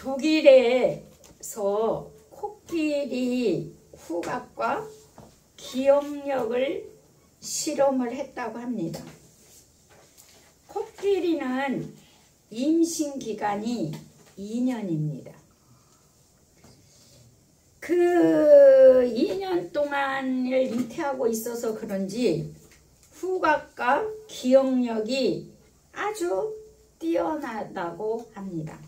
독일에서 코끼리 후각과 기억력을 실험을 했다고 합니다. 코끼리는 임신 기간이 2년입니다. 그 2년 동안을 잉태하고 있어서 그런지 후각과 기억력이 아주 뛰어나다고 합니다.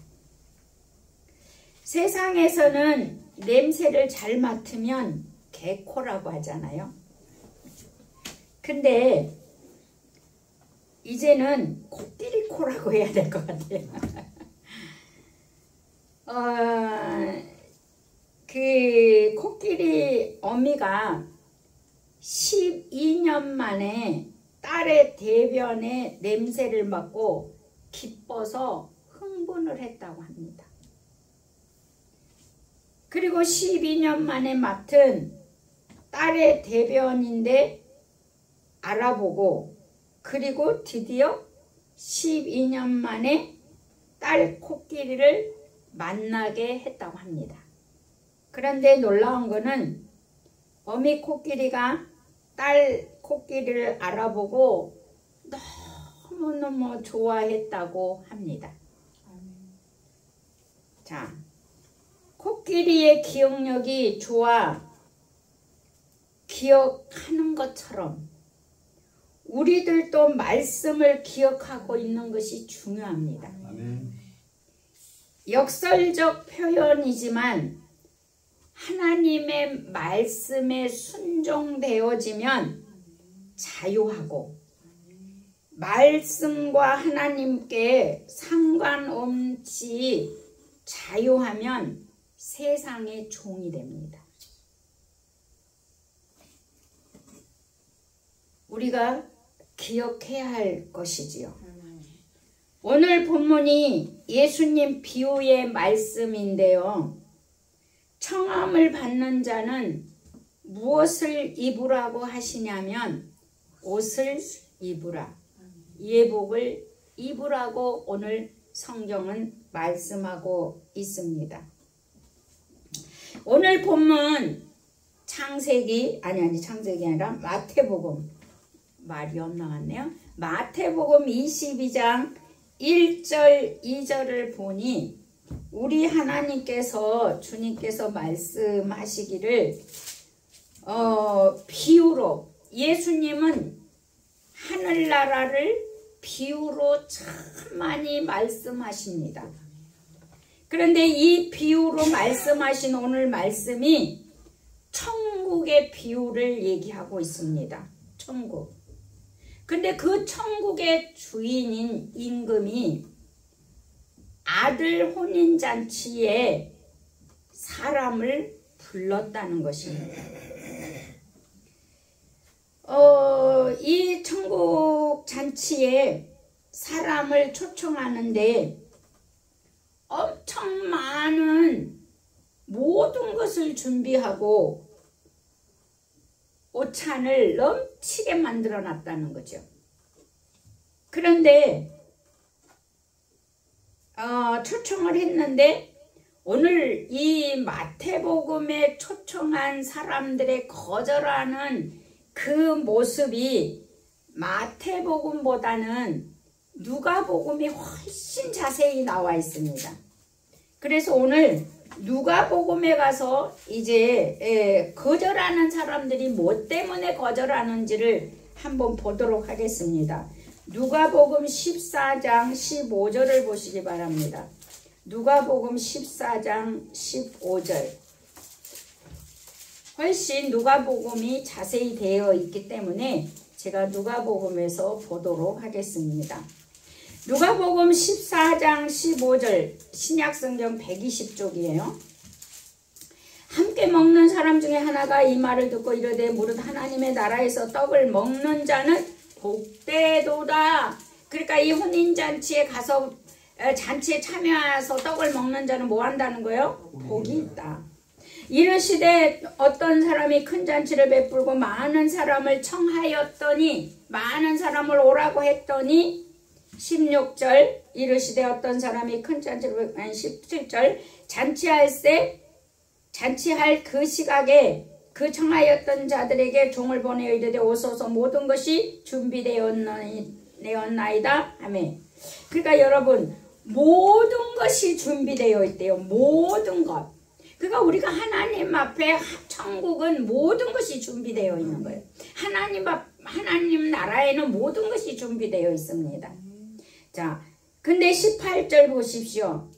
세상에서는 냄새를 잘 맡으면 개코라고 하잖아요. 근데 이제는 코끼리코라고 해야 될 것 같아요. 그 코끼리 어미가 12년 만에 딸의 대변에 냄새를 맡고 기뻐서 흥분을 했다고 합니다. 그리고 12년 만에 맡은 딸의 대변인데 알아보고, 그리고 드디어 12년 만에 딸 코끼리를 만나게 했다고 합니다. 그런데 놀라운 거는 어미 코끼리가 딸 코끼리를 알아보고 너무너무 좋아했다고 합니다. 자, 코끼리의 기억력이 좋아 기억하는 것처럼 우리들도 말씀을 기억하고 있는 것이 중요합니다. 아멘. 역설적 표현이지만 하나님의 말씀에 순종되어지면 자유하고, 말씀과 하나님께 상관없이 자유하면 세상의 종이 됩니다. 우리가 기억해야 할 것이지요. 오늘 본문이 예수님 비유의 말씀인데요. 청함을 받는 자는 무엇을 입으라고 하시냐면 옷을 입으라, 예복을 입으라고 오늘 성경은 말씀하고 있습니다. 오늘 본문 창세기 아니라 마태복음, 말이 엇나갔네요. 마태복음 22장 1절 2절을 보니 우리 하나님께서, 주님께서 말씀하시기를 비유로, 예수님은 하늘나라를 비유로 참 많이 말씀하십니다. 그런데 이 비유로 말씀하신 오늘 말씀이 천국의 비유를 얘기하고 있습니다. 천국. 근데 그 천국의 주인인 임금이 아들 혼인잔치에 사람을 불렀다는 것입니다. 이 천국 잔치에 사람을 초청하는데 엄청 많은 모든 것을 준비하고 오찬을 넘치게 만들어 놨다는 거죠. 그런데 초청을 했는데 오늘 이 마태복음에 초청한 사람들의 거절하는 그 모습이 마태복음보다는 누가복음이 훨씬 자세히 나와 있습니다. 그래서 오늘 누가복음에 가서 이제 거절하는 사람들이 뭐 때문에 거절하는지를 한번 보도록 하겠습니다. 누가복음 14장 15절을 보시기 바랍니다. 누가복음 14장 15절. 훨씬 누가복음이 자세히 되어 있기 때문에 제가 누가복음에서 보도록 하겠습니다. 누가복음 14장 15절, 신약성경 120쪽이에요. 함께 먹는 사람 중에 하나가 이 말을 듣고 이르되 무릇 하나님의 나라에서 떡을 먹는 자는 복되도다. 그러니까 이 혼인잔치에 가서 잔치에 참여해서 떡을 먹는 자는 뭐 한다는 거예요? 복이 있다. 이르시되 어떤 사람이 큰 잔치를 베풀고 많은 사람을 청하였더니, 많은 사람을 오라고 했더니 16절 이르시되 어떤 사람이 큰 잔치를 17절 잔치할 그 시각에 그 청하였던 자들에게 종을 보내어 이르되 오소서 모든 것이 준비되었나이다 아멘. 그러니까 여러분 모든 것이 준비되어 있대요. 모든 것. 그러니까 우리가 하나님 앞에 천국은 모든 것이 준비되어 있는 거예요. 하나님 나라에는 모든 것이 준비되어 있습니다. 자, 근데 18절 보십시오.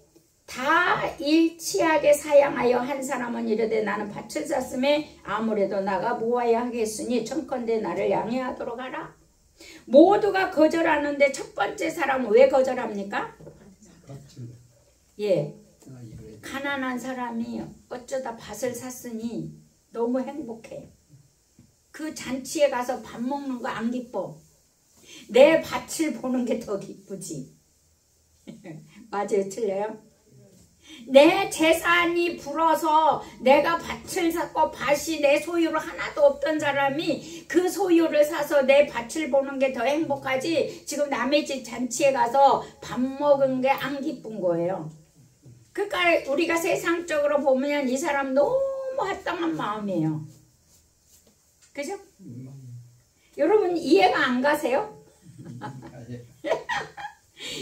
다 일치하게 사양하여 한 사람은 이르되 나는 밭을 샀음에 아무래도 나가 모아야 하겠으니 청컨대 나를 양해하도록 하라. 모두가 거절하는데 첫 번째 사람은 왜 거절합니까? 예, 가난한 사람이 어쩌다 밭을 샀으니 너무 행복해. 그 잔치에 가서 밥 먹는 거 안 기뻐. 내 밭을 보는 게 더 기쁘지. 맞아요? 틀려요? 내 재산이 불어서 내가 밭을 샀고 밭이 내 소유로 하나도 없던 사람이 그 소유를 사서 내 밭을 보는 게 더 행복하지 지금 남의 집 잔치에 가서 밥 먹은 게 안 기쁜 거예요. 그러니까 우리가 세상적으로 보면 이 사람 너무 합당한 마음이에요. 그죠? 여러분 이해가 안 가세요?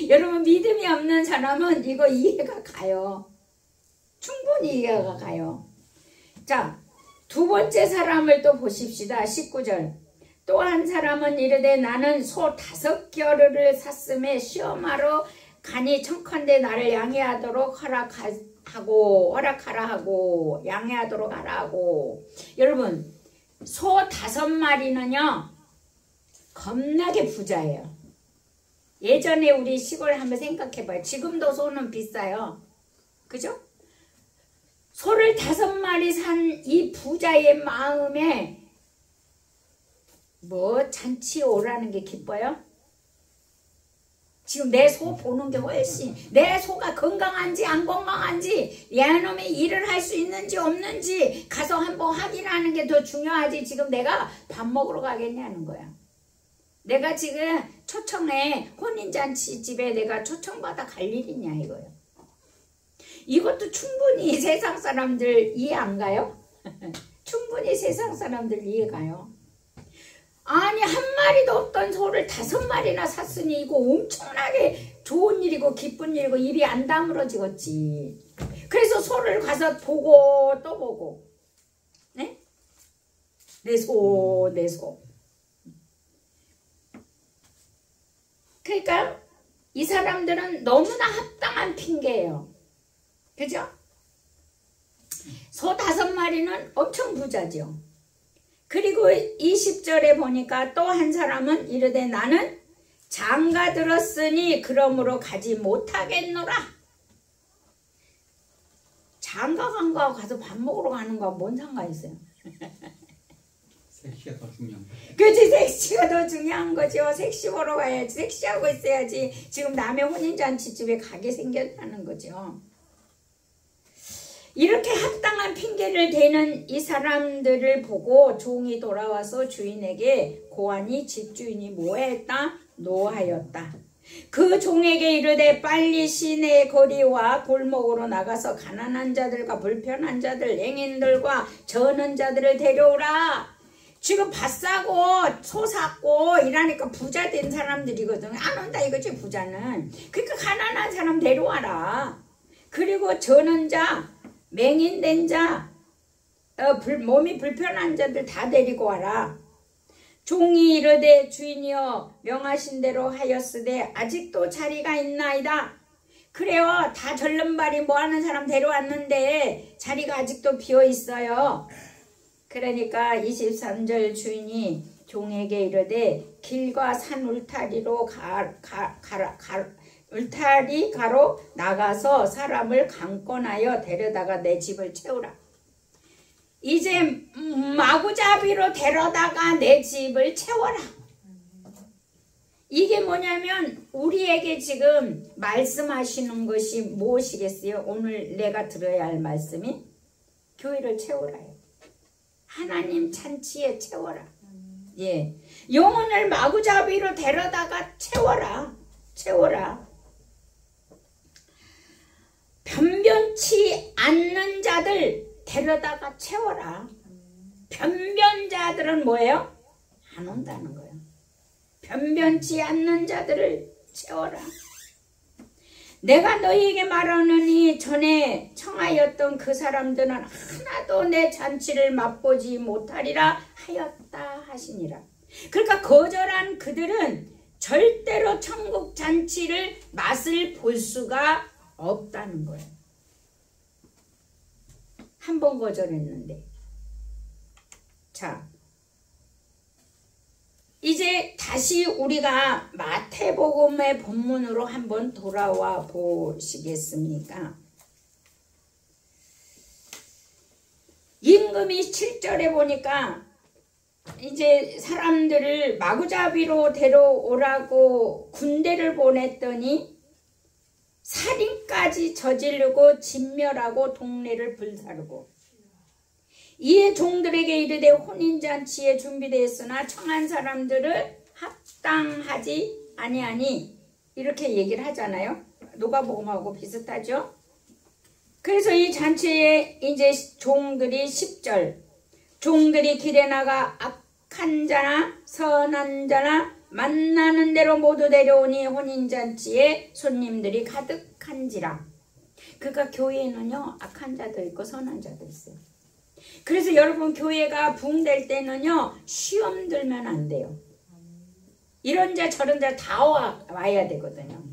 여러분 믿음이 없는 사람은 이거 이해가 가요. 충분히 이해가 가요. 자, 두 번째 사람을 또 보십시다. 19절. 또 한 사람은 이르되 나는 소 5겨를을 샀음에 시험하러 가니 청컨대 나를 양해하도록 허락하라 하고 양해하도록 하라 하고. 여러분 소 5마리는요 겁나게 부자예요. 예전에 우리 시골 한번 생각해봐요. 지금도 소는 비싸요. 그죠? 소를 5마리 산 이 부자의 마음에 뭐 잔치에 오라는 게 기뻐요? 지금 내 소 보는 게 훨씬 내 소가 건강한지 안 건강한지 얘놈이 일을 할 수 있는지 없는지 가서 한번 확인하는 게 더 중요하지 지금 내가 밥 먹으러 가겠냐는 거야. 내가 지금 초청해 혼인잔치 집에 내가 초청받아 갈 일이냐 이거예요. 이것도 충분히 세상 사람들 이해 안 가요? 충분히 세상 사람들 이해 가요. 아니 한 마리도 없던 소를 5마리나 샀으니 이거 엄청나게 좋은 일이고 기쁜 일이고 입이 안 다물어지겠지. 그래서 소를 가서 보고 또 보고 네? 내 소. 그러니까 이 사람들은 너무나 합당한 핑계예요. 그죠? 소 5마리는 엄청 부자죠. 그리고 20절에 보니까 또 한 사람은 이르되 나는 장가 들었으니 그러므로 가지 못하겠노라. 장가 간 거하고 가서 밥 먹으러 가는 거하고 뭔 상관 있어요? 섹시가 더 중요한 거죠. 그치, 섹시가 더 중요한 거죠. 섹시 보러 가야지. 섹시하고 있어야지 지금 남의 혼인잔치집에 가게 생겼다는 거죠. 이렇게 합당한 핑계를 대는 이 사람들을 보고 종이 돌아와서 주인에게 고하니 집주인이 뭐했다? 노하였다. 그 종에게 이르되 빨리 시내 거리와 골목으로 나가서 가난한 자들과 불편한 자들, 맹인들과 저는 자들을 데려오라. 지금 밭 사고 소 샀고 이러니까 부자 된 사람들이거든. 안 온다 이거지 부자는. 그러니까 가난한 사람 데려와라. 그리고 저는 자, 맹인된 자, 몸이 불편한 자들 다 데리고 와라. 종이 이르되 주인이여 명하신 대로 하였으되 아직도 자리가 있나이다. 그래요. 다 절름발이 뭐하는 사람 데려왔는데 자리가 아직도 비어있어요. 그러니까 23절 주인이 종에게 이르되 길과 산 울타리로 울타리 가로 나가서 사람을 강권하여 데려다가 내 집을 채우라. 이제 마구잡이로 데려다가 내 집을 채워라. 이게 뭐냐면 우리에게 지금 말씀하시는 것이 무엇이겠어요? 오늘 내가 들어야 할 말씀이 교회를 채우라요. 하나님 잔치에 채워라. 예, 영혼을 마구잡이로 데려다가 채워라. 채워라. 변변치 않는 자들 데려다가 채워라. 변변자들은 뭐예요? 안 온다는 거예요. 변변치 않는 자들을 채워라. 내가 너희에게 말하느니 전에 청하였던 그 사람들은 하나도 내 잔치를 맛보지 못하리라 하였다 하시니라. 그러니까 거절한 그들은 절대로 천국 잔치를 맛을 볼 수가 없다는 거예요. 한 번 거절했는데. 자, 이제 다시 우리가 마태복음의 본문으로 한번 돌아와 보시겠습니까? 임금이 7절에 보니까 이제 사람들을 마구잡이로 데려오라고 군대를 보냈더니 살인까지 저지르고 진멸하고 동네를 불사르고, 이에 종들에게 이르되 혼인잔치에 준비되었으나 청한 사람들을 합당하지 아니하니, 이렇게 얘기를 하잖아요. 누가복음하고 비슷하죠. 그래서 이 잔치에 이제 종들이 10절, 종들이 길에 나가 악한 자나 선한 자나 만나는 대로 모두 데려오니 혼인잔치에 손님들이 가득한지라. 그러니까 교회에는요, 악한 자도 있고 선한 자도 있어요. 그래서 여러분, 교회가 붕될 때는요, 시험 들면 안 돼요. 이런 자 저런 자 다 와야 되거든요.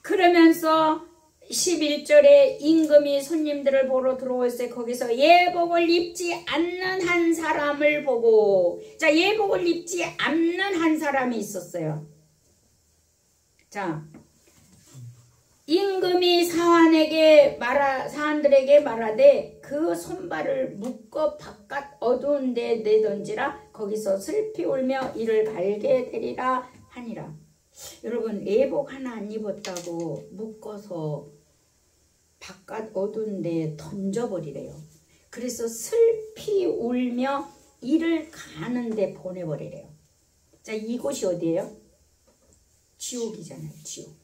그러면서 11절에 임금이 손님들을 보러 들어왔을 때 거기서 예복을 입지 않는 한 사람을 보고, 자, 예복을 입지 않는 한 사람이 있었어요. 자, 임금이 사한들에게 말하되 그 손발을 묶어 바깥 어두운 데 내던지라. 거기서 슬피 울며 이를 갈게 되리라 하니라. 여러분, 예복 하나 안 입었다고 묶어서 바깥 어두운 데 던져버리래요. 그래서 슬피 울며 이를 가는데 보내버리래요. 자, 이곳이 어디예요? 지옥이잖아요. 지옥.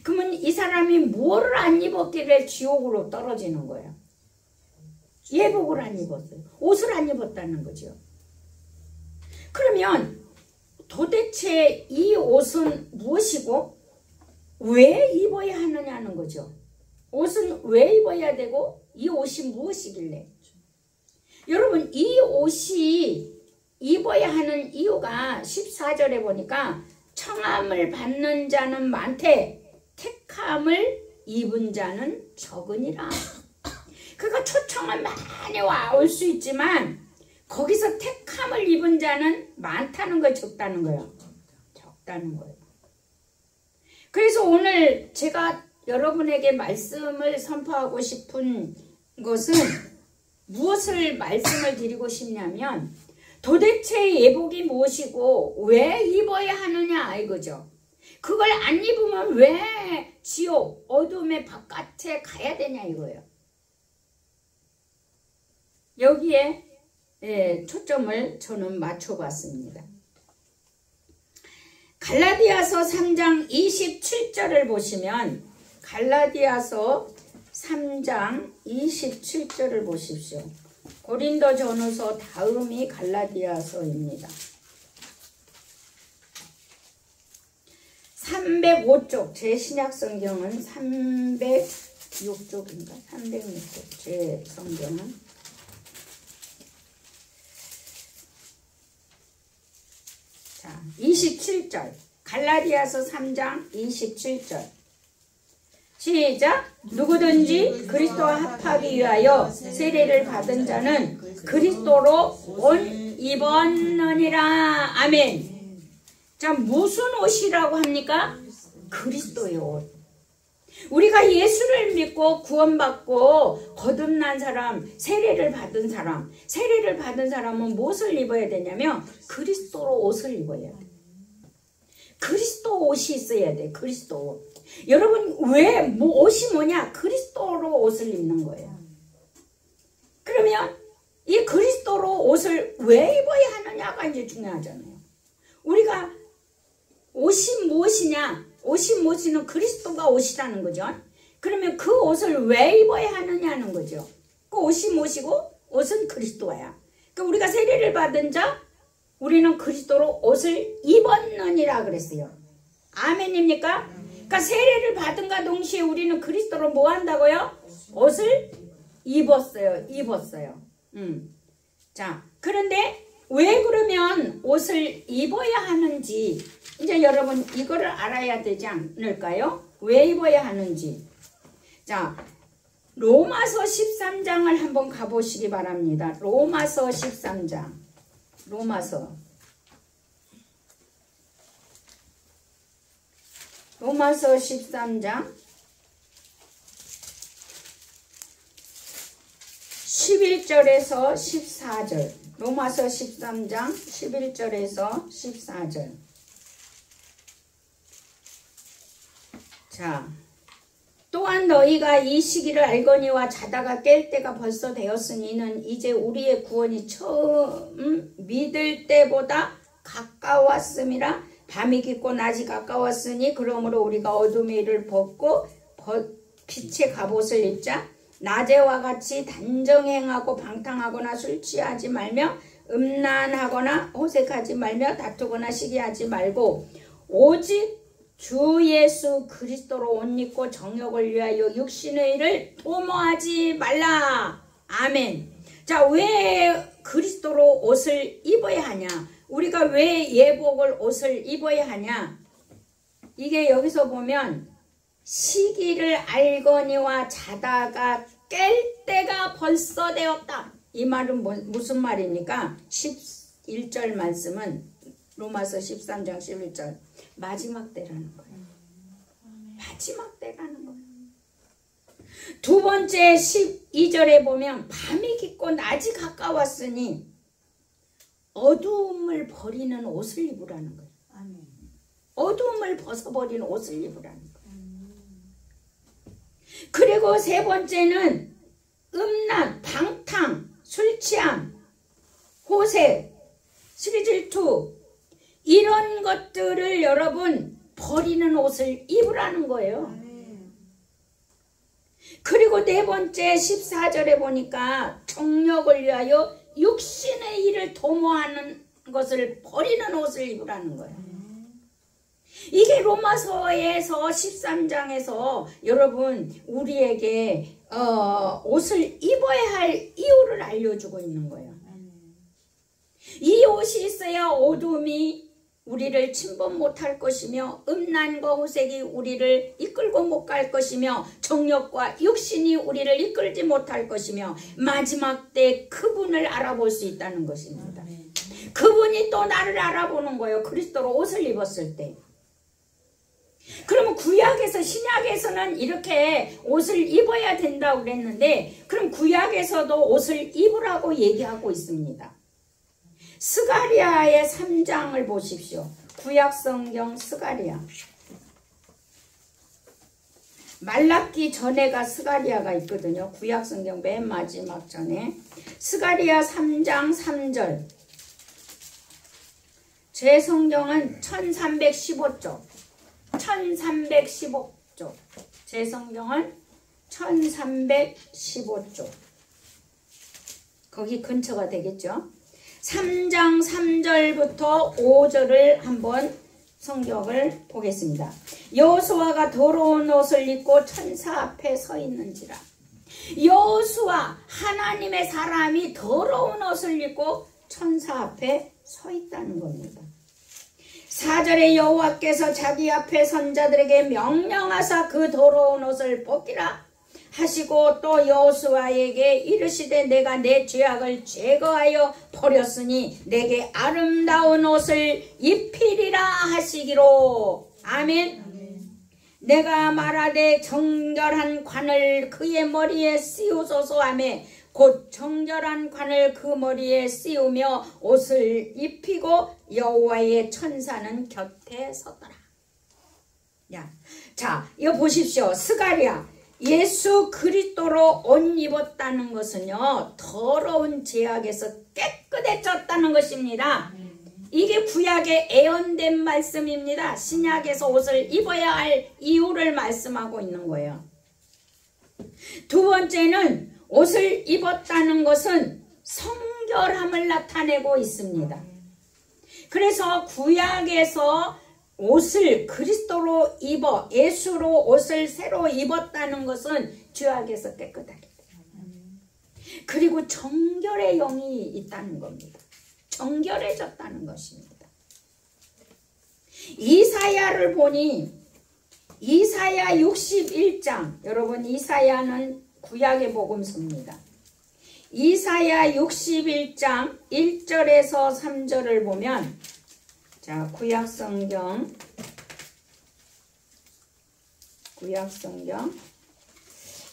그러면 이 사람이 뭐를 안 입었길래 지옥으로 떨어지는 거예요? 예복을 안 입었어요. 옷을 안 입었다는 거죠. 그러면 도대체 이 옷은 무엇이고 왜 입어야 하느냐는 거죠. 옷은 왜 입어야 되고 이 옷이 무엇이길래? 여러분, 이 옷이 입어야 하는 이유가 14절에 보니까 청함을 받는 자는 많되 택함을 입은 자는 적으니라. 그러니까 초청은 많이 올 수 있지만 거기서 택함을 입은 자는 많다는 거예요, 적다는 거예요? 적다는 거예요. 그래서 오늘 제가 여러분에게 말씀을 선포하고 싶은 것은 무엇을 말씀을 드리고 싶냐면, 도대체 예복이 무엇이고 왜 입어야 하느냐 이거죠. 그걸 안 입으면 왜 지옥 어둠의 바깥에 가야 되냐 이거예요. 여기에 초점을 저는 맞춰봤습니다. 갈라디아서 3장 27절을 보시면, 갈라디아서 3장 27절을 보십시오. 고린도전후서 다음이 갈라디아서입니다. 305쪽, 제 신약성경은 306쪽인가? 306쪽, 제 성경은. 자, 27절. 갈라디아서 3장 27절. 시작. 누구든지 그리스도와 합하기 위하여 세례를 받은 자는 그리스도로 옷 입었느니라. 아멘. 자, 무슨 옷이라고 합니까? 그리스도의 옷. 우리가 예수를 믿고 구원받고 거듭난 사람, 세례를 받은 사람은 무엇을 입어야 되냐면 그리스도로 옷을 입어야 돼. 그리스도 옷이 있어야 돼. 그리스도 옷. 여러분, 왜 옷이 뭐냐? 그리스도로 옷을 입는 거예요. 그러면 이 그리스도로 옷을 왜 입어야 하느냐가 이제 중요하잖아요. 우리가 옷이냐? 옷이 무엇이는 그리스도가 옷이라는 거죠. 그러면 그 옷을 왜 입어야 하느냐는 거죠. 그 옷이 무엇이고 옷은 그리스도야. 그러니까 우리가 세례를 받은 자 우리는 그리스도로 옷을 입었느니라 그랬어요. 아멘입니까? 그러니까 세례를 받은가 동시에 우리는 그리스도로 뭐 한다고요? 옷을 입었어요. 자, 그런데 왜 그러면 옷을 입어야 하는지 이제 여러분 이거를 알아야 되지 않을까요? 왜 입어야 하는지. 자, 로마서 13장을 한번 가보시기 바랍니다. 로마서 13장. 로마서 13장 11절에서 14절. 로마서 13장 11절에서 14절. 자, 또한 너희가 이 시기를 알거니와 자다가 깰 때가 벌써 되었으니 이는 이제 우리의 구원이 처음 믿을 때보다 가까웠음이라. 밤이 깊고 낮이 가까웠으니 그러므로 우리가 어둠의 일을 벗고 빛의 갑옷을 입자. 낮에와 같이 단정행하고 방탕하거나 술 취하지 말며 음란하거나 호색하지 말며 다투거나 시기하지 말고 오직 주 예수 그리스도로 옷 입고 정욕을 위하여 육신의 일을 도모하지 말라. 아멘. 자, 왜 그리스도로 옷을 입어야 하냐? 우리가 왜 예복을 옷을 입어야 하냐? 이게 여기서 보면 시기를 알거니와 자다가 깰 때가 벌써 되었다. 이 말은 무슨 말입니까? 11절 말씀은 로마서 13장 11절 마지막 때라는 거예요. 마지막 때라는 거예요. 두 번째 12절에 보면 밤이 깊고 낮이 가까웠으니 어두움을 버리는 옷을 입으라는 거예요. 어두움을 벗어버리는 옷을 입으라는 거예요. 그리고 세 번째는 음란, 방탕, 술취함, 호색, 시기질투 이런 것들을 여러분 버리는 옷을 입으라는 거예요. 그리고 네 번째 14절에 보니까 정욕을 위하여 육신의 일을 도모하는 것을 버리는 옷을 입으라는 거예요. 이게 로마서에서 13장에서 여러분 우리에게 옷을 입어야 할 이유를 알려주고 있는 거예요. 이 옷이 있어야 어둠이 우리를 침범 못할 것이며 음란과 호색이 우리를 이끌고 못 갈 것이며 정욕과 육신이 우리를 이끌지 못할 것이며 마지막 때 그분을 알아볼 수 있다는 것입니다. 그분이 또 나를 알아보는 거예요. 그리스도로 옷을 입었을 때. 그러면 구약에서 신약에서는 이렇게 옷을 입어야 된다고 그랬는데 그럼 구약에서도 옷을 입으라고 얘기하고 있습니다. 스가랴의 3장을 보십시오. 구약성경 스가랴. 말라기 전에가 스가랴가 있거든요. 구약성경 맨 마지막 전에. 스가랴 3장 3절. 제 성경은 1315쪽. 1315쪽. 제 성경은 1315쪽. 거기 근처가 되겠죠. 3장 3절부터 5절을 한번 성경을 보겠습니다. 여호수아가 더러운 옷을 입고 천사 앞에 서 있는지라. 여호수아 하나님의 사람이 더러운 옷을 입고 천사 앞에 서 있다는 겁니다. 4절에 여호와께서 자기 앞에 선자들에게 명령하사 그 더러운 옷을 벗기라 하시고 또 여호수아에게 이르시되 내가 내 죄악을 제거하여 버렸으니 내게 아름다운 옷을 입히리라 하시기로. 아멘. 내가 말하되 정결한 관을 그의 머리에 씌우소서 하며 곧 정결한 관을 그 머리에 씌우며 옷을 입히고 여호와의 천사는 곁에 섰더라. 자, 이거 보십시오. 스가랴. 예수 그리스도로 옷 입었다는 것은요, 더러운 죄악에서 깨끗해졌다는 것입니다. 이게 구약의 애언된 말씀입니다. 신약에서 옷을 입어야 할 이유를 말씀하고 있는 거예요. 두 번째는 옷을 입었다는 것은 성결함을 나타내고 있습니다. 그래서 구약에서 옷을 그리스도로 입어 예수로 옷을 새로 입었다는 것은 죄악에서 깨끗하게 그리고 정결의 영이 있다는 겁니다. 정결해졌다는 것입니다. 이사야를 보니 이사야 61장 여러분 이사야는 구약의 복음서입니다. 이사야 61장 1절에서 3절을 보면 자 구약성경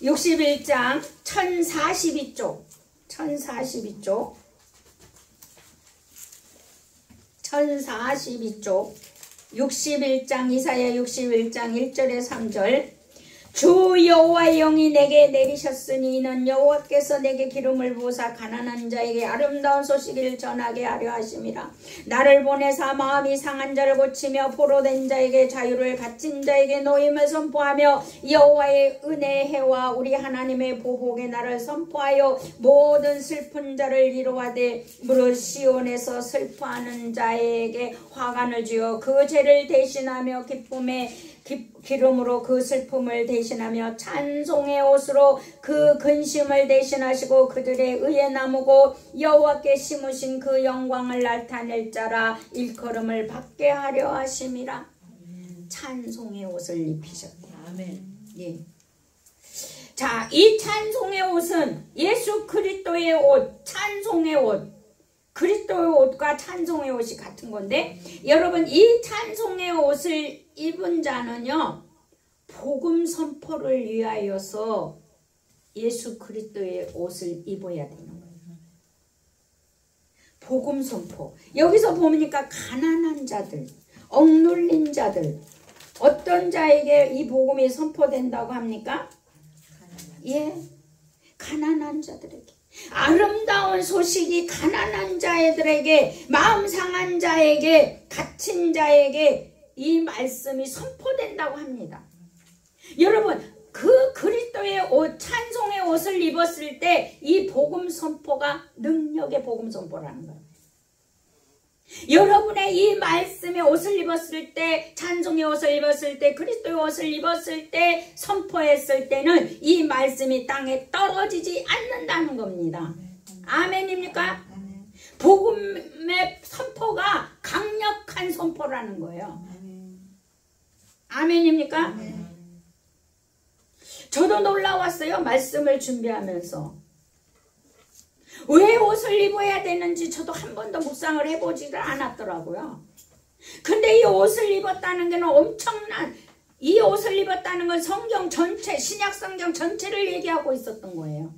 61장 1042쪽 61장 이사야 61장 1절에 3절 주 여호와의 영이 내게 내리셨으니 이는 여호와께서 내게 기름을 부으사 가난한 자에게 아름다운 소식을 전하게 하려 하심이라. 나를 보내사 마음이 상한 자를 고치며 포로된 자에게 자유를 갇힌 자에게 노임을 선포하며 여호와의 은혜해와 우리 하나님의 보복의 날을 선포하여 모든 슬픈 자를 위로하되 무릇 시온에서 슬퍼하는 자에게 화관을 주어 그 죄를 대신하며 기름으로 그 슬픔을 대신하며 찬송의 옷으로 그 근심을 대신하시고 그들의 의의 나무고 여호와께 심으신 그 영광을 나타낼 자라 일컬음을 받게 하려 하심이라. 찬송의 옷을 입히셨다. 아멘. 예. 자, 이 찬송의 옷은 예수 그리스도의 옷, 찬송의 옷. 그리스도의 옷과 찬송의 옷이 같은 건데 여러분 이 찬송의 옷을 입은 자는요 복음 선포를 위하여서 예수 그리스도의 옷을 입어야 되는 거예요. 복음 선포. 여기서 보니까 가난한 자들, 억눌린 자들 어떤 자에게 이 복음이 선포된다고 합니까? 예, 가난한 자들에게. 아름다운 소식이 가난한 자들에게 마음 상한 자에게 갇힌 자에게 이 말씀이 선포된다고 합니다. 여러분 그 그리스도의 옷 찬송의 옷을 입었을 때 이 복음 선포가 능력의 복음 선포라는 거예요. 여러분의 이 말씀의 옷을 입었을 때 찬송의 옷을 입었을 때 그리스도의 옷을 입었을 때 선포했을 때는 이 말씀이 땅에 떨어지지 않는다는 겁니다. 아멘입니까? 복음의 선포가 강력한 선포라는 거예요. 아멘입니까? 저도 놀라웠어요. 말씀을 준비하면서 왜 옷을 입어야 되는지 저도 한 번도 묵상을 해보지를 않았더라고요. 근데 이 옷을 입었다는 게 엄청난 이 옷을 입었다는 건 성경 전체 신약 성경 전체를 얘기하고 있었던 거예요.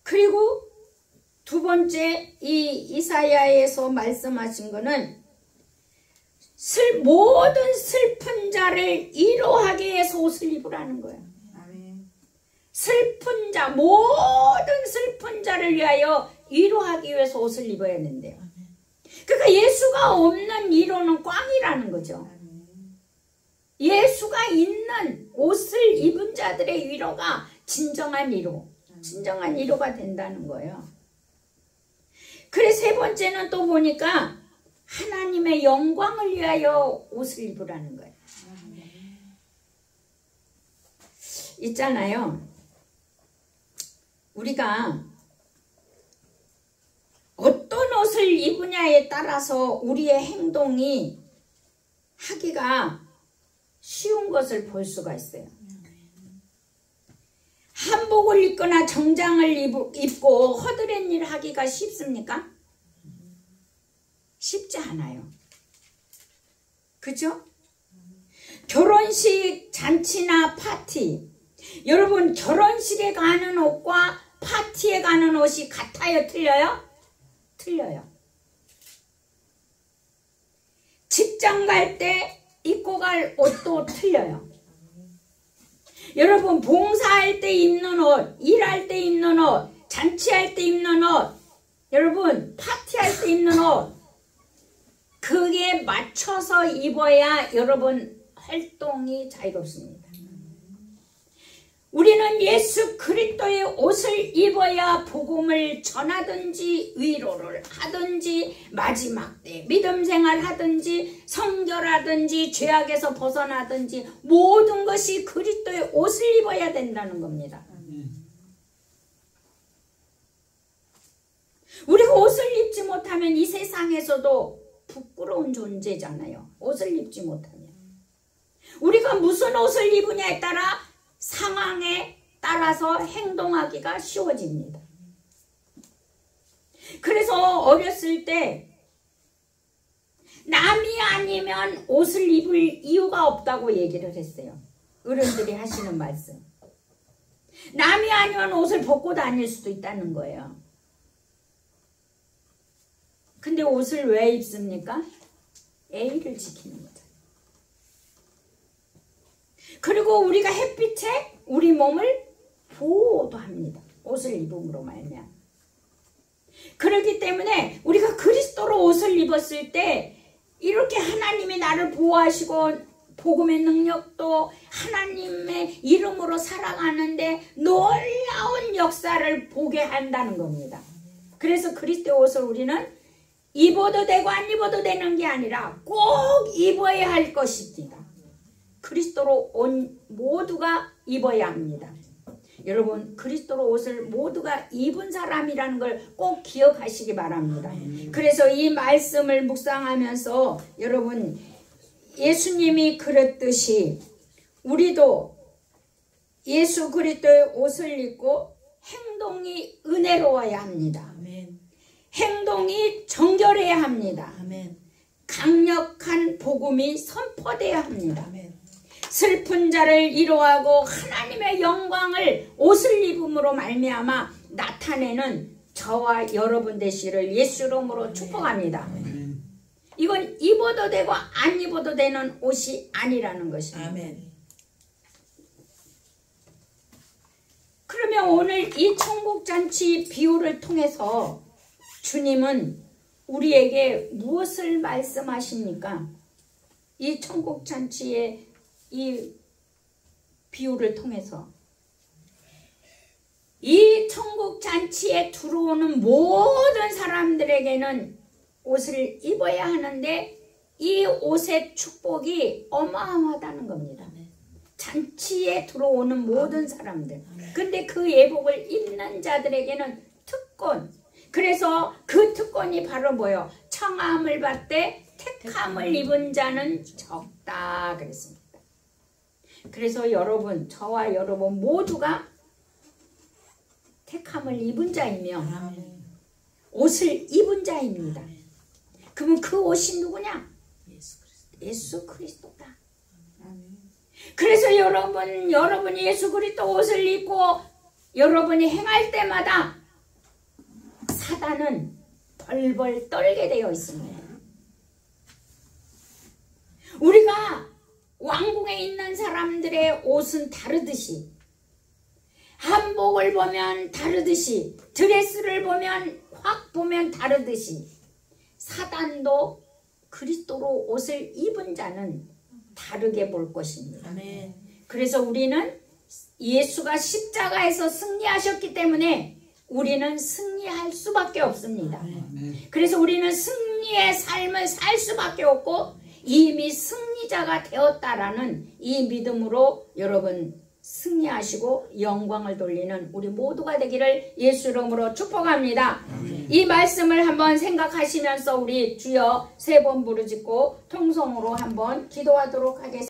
그리고 두 번째 이 이사야에서 말씀하신 거는 모든 슬픈 자를 위로하기 위해서 옷을 입으라는 거예요. 슬픈 자, 모든 슬픈 자를 위하여 위로하기 위해서 옷을 입어야 된대요. 그러니까 예수가 없는 위로는 꽝이라는 거죠. 예수가 있는 옷을 입은 자들의 위로가 진정한 위로가 된다는 거예요. 그래 세 번째는 또 보니까 하나님의 영광을 위하여 옷을 입으라는 거예요. 있잖아요. 우리가 어떤 옷을 입으냐에 따라서 우리의 행동이 하기가 쉬운 것을 볼 수가 있어요. 한복을 입거나 정장을 입고 허드렛 일 하기가 쉽습니까? 쉽지 않아요. 그죠? 결혼식, 잔치나 파티. 여러분 결혼식에 가는 옷과 파티에 가는 옷이 같아요? 틀려요? 틀려요. 직장 갈 때 입고 갈 옷도 틀려요. 여러분 봉사할 때 입는 옷, 일할 때 입는 옷, 잔치할 때 입는 옷 여러분 파티할 때 입는 옷 그게 맞춰서 입어야 여러분 활동이 자유롭습니다. 우리는 예수 그리스도의 옷을 입어야 복음을 전하든지 위로를 하든지 마지막 때 믿음 생활 하든지 성결하든지 죄악에서 벗어나든지 모든 것이 그리스도의 옷을 입어야 된다는 겁니다. 우리가 옷을 입지 못하면 이 세상에서도 부끄러운 존재잖아요. 옷을 입지 못하면. 우리가 무슨 옷을 입으냐에 따라 상황에 따라서 행동하기가 쉬워집니다. 그래서 어렸을 때 남이 아니면 옷을 입을 이유가 없다고 얘기를 했어요. 어른들이 하시는 말씀. 남이 아니면 옷을 벗고 다닐 수도 있다는 거예요. 근데 옷을 왜 입습니까? A를 지키는 거죠. 그리고 우리가 햇빛에 우리 몸을 보호도 합니다. 옷을 입음으로 말미암아. 그렇기 때문에 우리가 그리스도로 옷을 입었을 때 이렇게 하나님이 나를 보호하시고 복음의 능력도 하나님의 이름으로 살아가는데 놀라운 역사를 보게 한다는 겁니다. 그래서 그리스도의 옷을 우리는 입어도 되고 안 입어도 되는 게 아니라 꼭 입어야 할 것입니다. 그리스도로 온 모두가 입어야 합니다. 여러분 그리스도로 옷을 모두가 입은 사람이라는 걸 꼭 기억하시기 바랍니다. 그래서 이 말씀을 묵상하면서 여러분 예수님이 그랬듯이 우리도 예수 그리스도의 옷을 입고 행동이 은혜로워야 합니다. 행동이 정결해야 합니다. 강력한 복음이 선포돼야 합니다. 슬픈 자를 위로하고 하나님의 영광을 옷을 입음으로 말미암아 나타내는 저와 여러분 되시를 예수 이름으로 축복합니다. 이건 입어도 되고 안 입어도 되는 옷이 아니라는 것입니다. 그러면 오늘 이 천국잔치 비유를 통해서 주님은 우리에게 무엇을 말씀하십니까? 이 천국잔치의 이 비유를 통해서 이 천국잔치에 들어오는 모든 사람들에게는 옷을 입어야 하는데 이 옷의 축복이 어마어마하다는 겁니다. 잔치에 들어오는 모든 사람들. 근데 그 예복을 입는 자들에게는 특권. 그래서 그 특권이 바로 뭐예요? 청함을 받되 택함을 입은 자는 적다 그랬습니다. 그래서 여러분, 저와 여러분 모두가 택함을 입은 자이며 옷을 입은 자입니다. 그러면 그 옷이 누구냐? 예수 그리스도다. 그래서 여러분이 예수 그리스도 옷을 입고 여러분이 행할 때마다 사단은 벌벌 떨게 되어 있습니다. 우리가 왕궁에 있는 사람들의 옷은 다르듯이 한복을 보면 다르듯이 드레스를 보면 확 보면 다르듯이 사단도 그리스도로 옷을 입은 자는 다르게 볼 것입니다. 아멘. 그래서 우리는 예수가 십자가에서 승리하셨기 때문에 우리는 승리할 수밖에 없습니다. 아멘. 그래서 우리는 승리의 삶을 살 수밖에 없고 이미 승리자가 되었다라는 이 믿음으로 여러분 승리하시고 영광을 돌리는 우리 모두가 되기를 예수 이름으로 축복합니다. 이 말씀을 한번 생각하시면서 우리 주여 세 번 부르짖고 통성으로 한번 기도하도록 하겠습니다.